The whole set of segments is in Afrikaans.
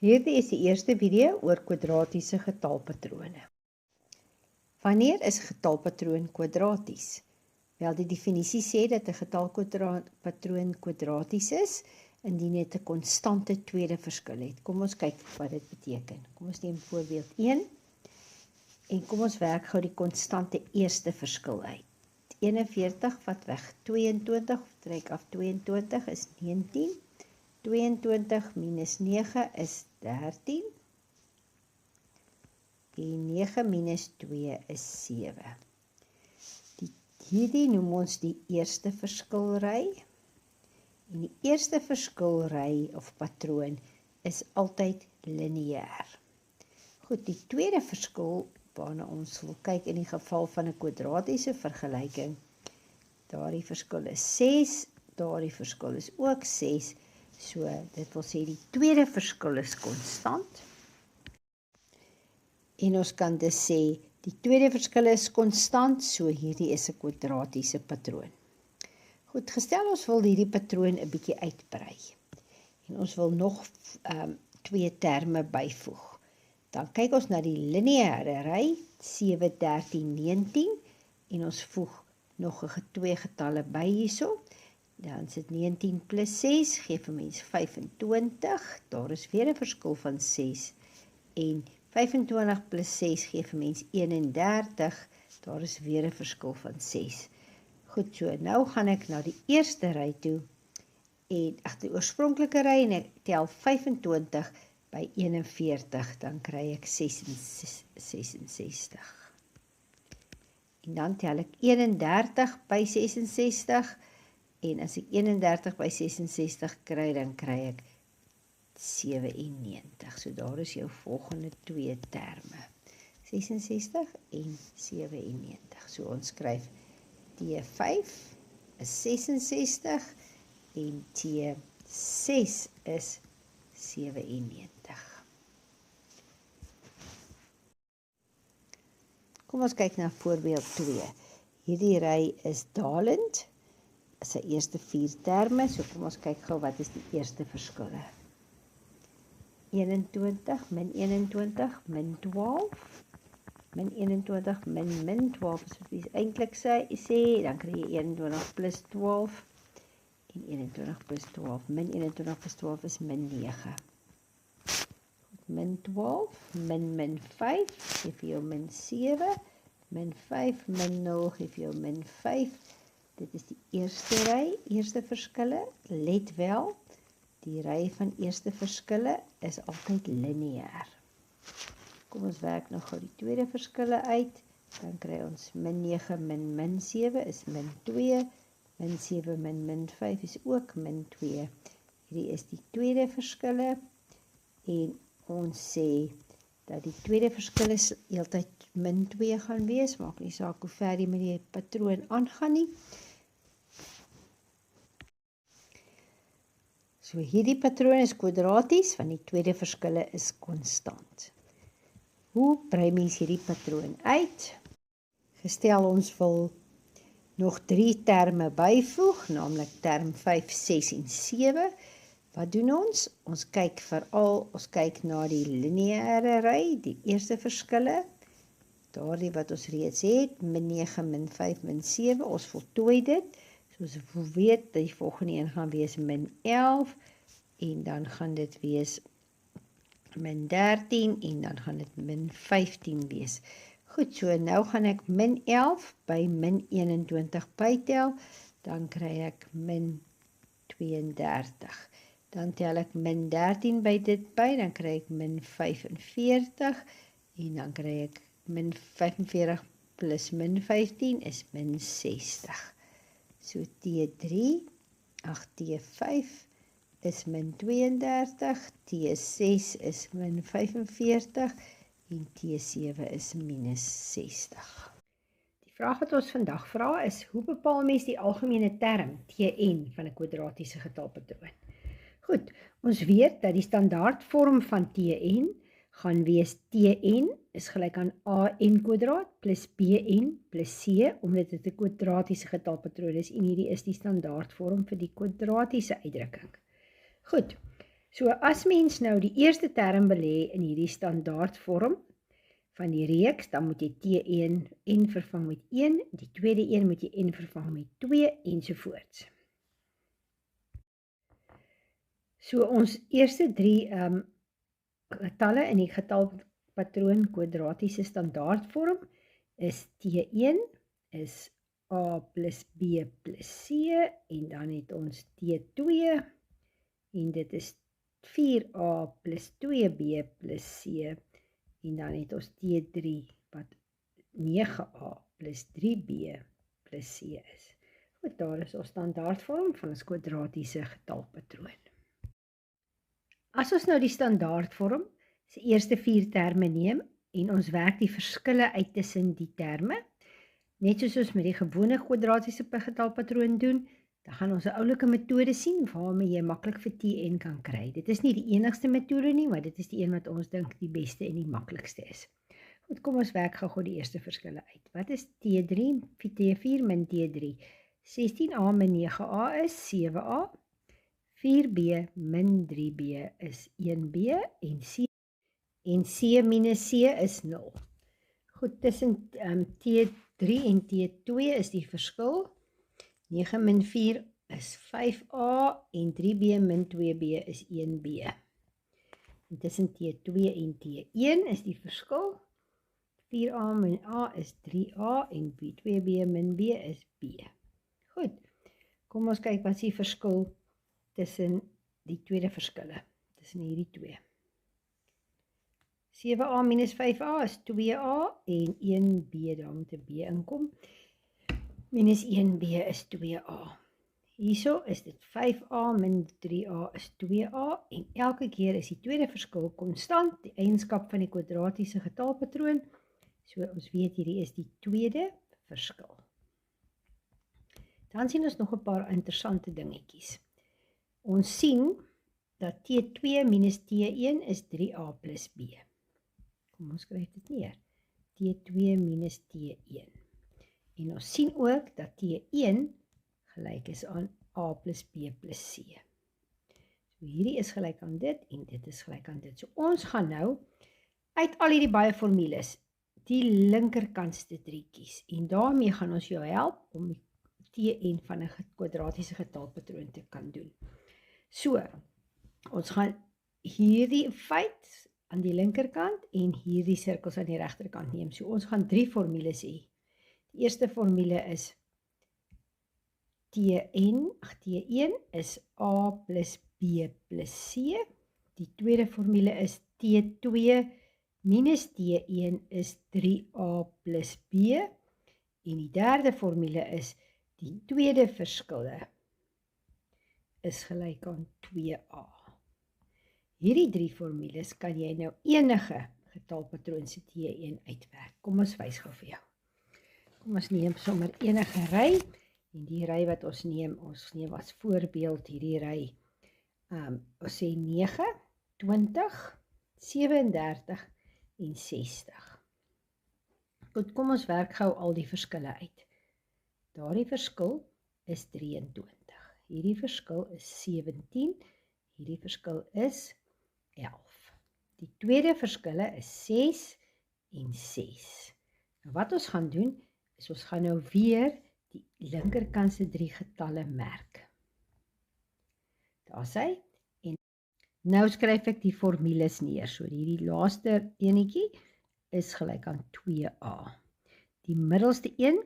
Hierdie is die eerste video oor kwadratiese getalpatrone. Wanneer is 'n getalpatroon kwadraties? Wel, die definisie sê dat 'n getalpatroon kwadraties is indien dit 'n konstante tweede verskil het. Kom ons kyk wat dit beteken. Kom ons neem voorbeeld 1 en kom ons werk gou die konstante eerste verskil uit. 41 vat weg 22, trek af 22 is 19. 22 minus 9 is 13 en 9 minus 2 is 7. Hierdie noem ons die eerste verskilry en die eerste verskilry of patroon is altyd lineêr. Goed, die tweede verskil waarna ons wil kyk in die geval van 'n kwadratiese vergelyking, daardie verskil is 6, daardie verskil is ook 6. So, dit wil sê die tweede verskil is konstant. En ons kan dus sê, die tweede verskil is konstant, so hierdie is 'n kwadratiese patroon. Goed, gestel ons wil hierdie patroon 'n bietjie uitbrei. En ons wil nog twee terme byvoeg. Dan kyk ons na die lineêre ry, 7, 13, 19. En ons voeg nog twee getalle by hierso. Dan sit 19 plus 6, gee vir mens 25, daar is weer 'n verskil van 6, en 25 plus 6 gee vir mens 31, daar is weer 'n verskil van 6. Goed, so nou gaan ek na die eerste ry toe, en die oorspronklike ry, en ek tel 25 by 41, dan kry ek 66. En dan tel ek 31 by 66, en as ek 31 by 66 kry, dan kry ek 97. So daar is jou volgende twee terme. 66 en 97. So ons skryf T5 is 66 en T6 is 97. Kom ons kyk na voorbeeld 2. Hierdie ry is dalend. Is sy eerste 4 terme, so kom ons kyk gou wat is die eerste verskille. 21 min 21 min 12, min 21 min 12 is wat ons eintlik sê, dan kry jy 21 plus 12 en 21 plus 12, min 21 plus 12 is min 9. Min 12, min 5, gee vir jou min 7, min 5, min 0, gee vir jou min 5. Dit is die eerste ry, eerste verskille. Let wel, die ry van eerste verskille is altyd lineêr. Kom ons werk nog gou die tweede verskille uit. Dan kry ons min 9 min 7 is min 2. Min 7 min 5 is ook min 2. Hierdie is die tweede verskille. En ons sê dat die tweede verskil is heeltyd min 2 gaan wees. Maak nie saak hoe ver jy met die patroon aangaan nie. So hierdie patroon is kwadraties, want die tweede verskille is konstant. Hoe brei mens hierdie patroon uit? Gestel ons wil nog 3 terme byvoeg, naamlik term 5, 6 en 7. Wat doen ons? Ons kyk na die lineêre ry, die eerste verskille. Daardie wat ons reeds het, min 9, min 5, min 7, ons voltooi dit. Soos ons weet, die volgende een gaan wees min 11, en dan gaan dit wees min 13, en dan gaan dit min 15 wees. Goed, so nou gaan ek min 11 by min 21 bytel, dan kry ek min 32. Dan tel ek min 13 by dit by, dan kry ek min 45, en dan kry ek min 45 plus min 15 is min 60. So T3, T5 is min 32, T6 is min 45 en T7 is minus 60. Die vraag wat ons vandag vra is, hoe bepaal mens die algemene term Tn van 'n kwadratiese getalpatroon? Goed, ons weet dat die standaardvorm van Tn gaan wees Tn is gelyk aan an kwadraat plus bn plus c, omdat dit 'n kwadratiese getalpatroon is, en hierdie is die standaardvorm vir die kwadratiese uitdrukking. Goed, So as mens nou die eerste term belê in hierdie standaardvorm van die reeks, dan moet jy T1 n vervang met 1, die tweede een moet jy n vervang met 2 ensovoorts. So ons eerste 3 getalle in die getalpatroon kwadratiese standaardvorm is T1 is A plus B plus C en dan het ons T2 en dit is 4A plus 2B plus C en dan het ons T3 wat 9A plus 3B plus C is. Goed, daar is ons standaardvorm van ons kwadratiese getalpatroon. As ons nou die standaardvorm se eerste 4 terme neem en ons werk die verskille uit tussen die terme, net soos ons met die gewone kwadratiese getalpatroon doen, dan gaan ons 'n oulike metode sien waarmee jy maklik vir Tn kan kry. Dit is nie die enigste metode nie, maar dit is die een wat ons dink die beste en die maklikste is. Goed, kom ons werk gou die eerste verskille uit. Wat is T3? T4 min T3. 16A min 9A is 7A. 4B min 3B is 1B en C minus C is 0. Goed, tussen T3 en T2 is die verskil. 9 min 4 is 5A en 3B min 2B is 1B. En tussen T2 en T1 is die verskil. 4A min A is 3A en 2B min B is B. Goed, kom ons kyk wat is die verskil tussen die tweede verskille, tussen hierdie twee. 7A minus 5A is 2A en 1B, daar moet 'n B inkom. Minus 1B is 2A. Hierso is dit 5A min 3A is 2A en elke keer is die tweede verskil konstant, die eienskap van die kwadratiese getalpatroon. So ons weet hierdie is die tweede verskil. Dan sien ons nog 'n paar interessante dingetjies. Ons sien dat T2 minus T1 is 3A plus B. Kom ons skryf dit neer. T2 minus T1. En ons sien ook dat T1 gelyk is aan A plus B plus C. So hierdie is gelyk aan dit en dit is gelyk aan dit. So ons gaan nou uit al hierdie baie formules die linkerkantste 3 kies. En daarmee gaan ons jou help om die Tn van 'n kwadratiese getalpatroon te kan doen. So, ons gaan hierdie feit aan die linkerkant en hierdie sirkels aan die regterkant neem. So ons gaan 3 formules hê. Die eerste formule is T1 is A plus B plus C. Die tweede formule is T2 minus T1 is 3A plus B. En die derde formule is die tweede verskille is gelyk aan 2A. Hierdie 3 formules kan jy nou enige getalpatroon se T1 uitwerk. Kom ons wys gou vir jou. Kom ons neem sommer enige ry en die ry wat ons neem as voorbeeld hierdie ry. Ons sê 9, 20, 37 en 60. Goed, kom ons werk gou al die verskille uit. Daardie verskil is 23. Hierdie verskil is 17. Hierdie verskil is 11. Die tweede verskille is 6 en 6. Nou wat ons gaan doen, is ons gaan nou weer die linkerkantse 3 getalle merk. Daar sê, en nou skryf ek die formules neer. So hierdie laaste enetjie is gelyk aan 2A. Die middelste een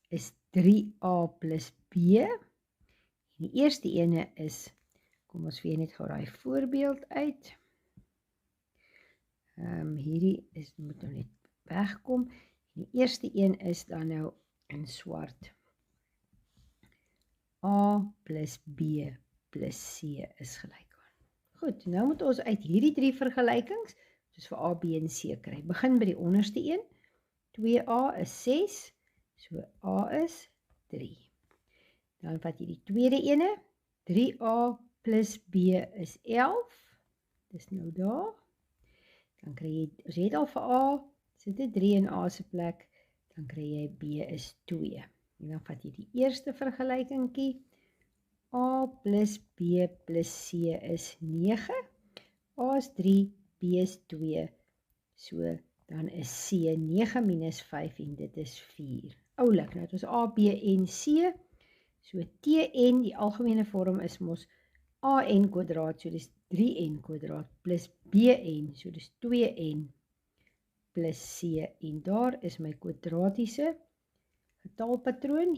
is 3A plus B. En die eerste ene is, kom ons weer net gou daai voorbeeld uit. Hierdie moet nou net wegkom. En die eerste een is dan nou in swart. A plus B plus C is gelyk aan. Goed, nou moet ons uit hierdie 3 vergelykings, soos vir A, B en C kry. Begin by die onderste een. 2A is 6, so A is 3. Dan vat jy die tweede ene, 3A plus B is 11, dis nou daar. Dan kry jy, as jy het al vir A, sit 'n 3 in A se plek, dan kry jy B is 2. En dan vat jy die eerste vergelykingkie, A plus B plus C is 9. A is 3, B is 2. So, dan is C 9 minus 5 en dit is 4. Oulik, nou het ons A, B en C. So, Tn, die algemene vorm is mos An kwadraat, so dis 3n kwadraat, plus Bn, so dis 2n, plus C. En daar is my kwadratiese getalpatroon.